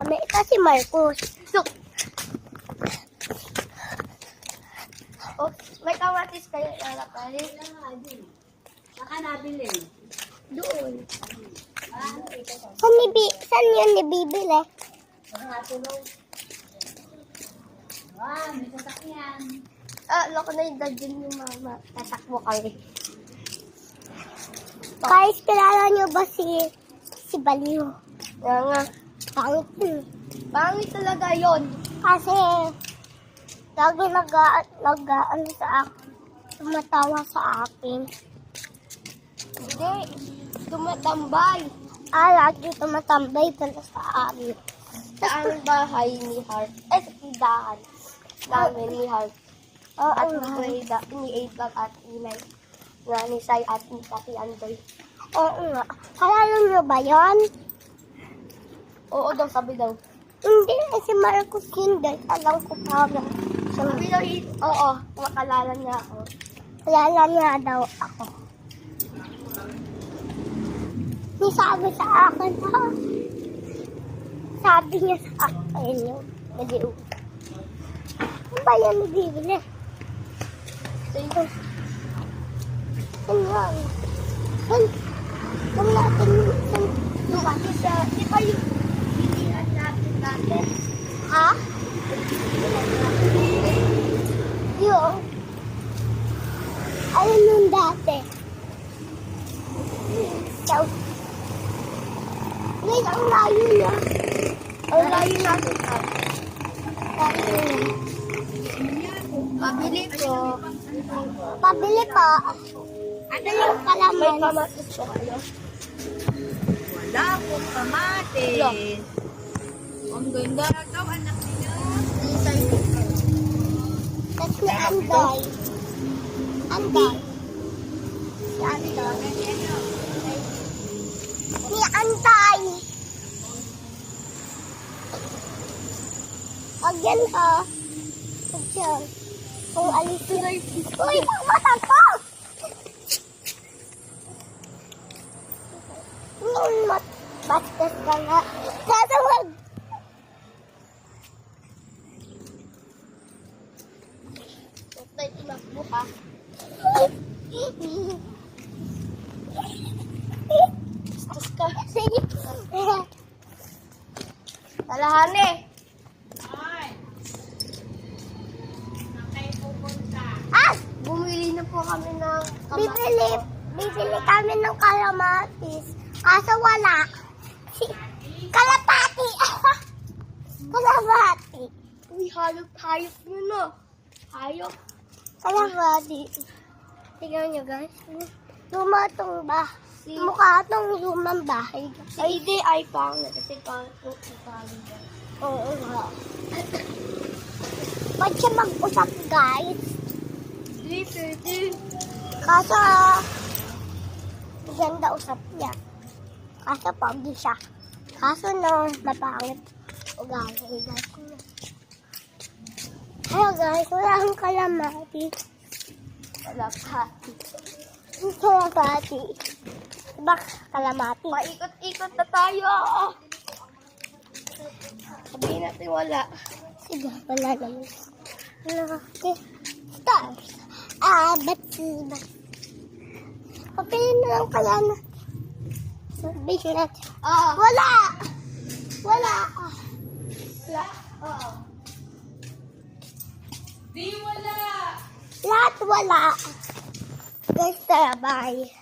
kami. Ito si Marcos. Look. Oh, may kamatis kayo lalapali. Saka nabili. Doon. Saan yun nibibili? Nakatulog. Wow, may sasakyan. Loko na yung dadyan yung mama. Tatakbo kami. Guys, kilala nyo ba si Baliw? Nga nga. Pangit yun. Pangit talaga yun. Kasi, lagi nag-ano sa akin. Tumatawa sa akin. Hindi. Tumatambay. Lagi tumatambay pala sa amin. Sa aming bahay ni Heart. Sa tindahan. Namin ni Heart. At ni Aidbag at Inay. Nga ni Sai at ni Pati Andoy. Oo nga. Kalala nyo ba yan? Oo daw, sabi daw. Hindi, si Marcos yun guys. Alam ko parang. Sabi daw, oo, makalala niya ako. Kalala niya daw ako. May sabi sa akin, ha? Sabi niya sa akin yung Baliw. Ano ba yan nabibili? Ito. Ano yan? Saan natin yung kasi sa, di ba yung bilihan natin natin? Ha? Yung, ayun yung dati. So, guys, ang layo niya. Ang layo natin. Pabili ko. Pabili po. Ano yung kalaman? May kamatis po kayo. Wala akong kamatis. Ang ganda daw, anak niya. Tapos ni Anday. Anday. Si Anday. Si Anday. Pag yan ha. Pag yan. Kung alis na. Uy, mata ko! Bastos ka nga. Sasawag! Huwag tayo tinakbo ha. Bastos ka. Talahane. Bumili na po kami ng kamatis. Bibili kami ng kalamatis. Kaso wala. Kalapati. Kalapati. Uy, hayop nyo no. Hayop. Kalapati. Tignan nyo guys. Luma itong bahay. Mukha itong lumang bahay. Ay, di ay pangit. Kasi pangit itong bahay. Oo nga. Pwede siya mag-usap guys. Kaso, ganda usap niya. Kaso, pogi siya. Kaso, no, mapangit. Ugali, guys. Hello, guys. Wala akong kalamati. Kalapati. Kalapati. Diba, kalamati? Paikot-ikot na tayo. Sabihin natin wala. Sige, wala naman. Okay. Stars. Ba't papilin na lang kaya na. Sabihin natin. Wala! Wala! Wala. Di wala! Lahat wala. Guys, tara, bye.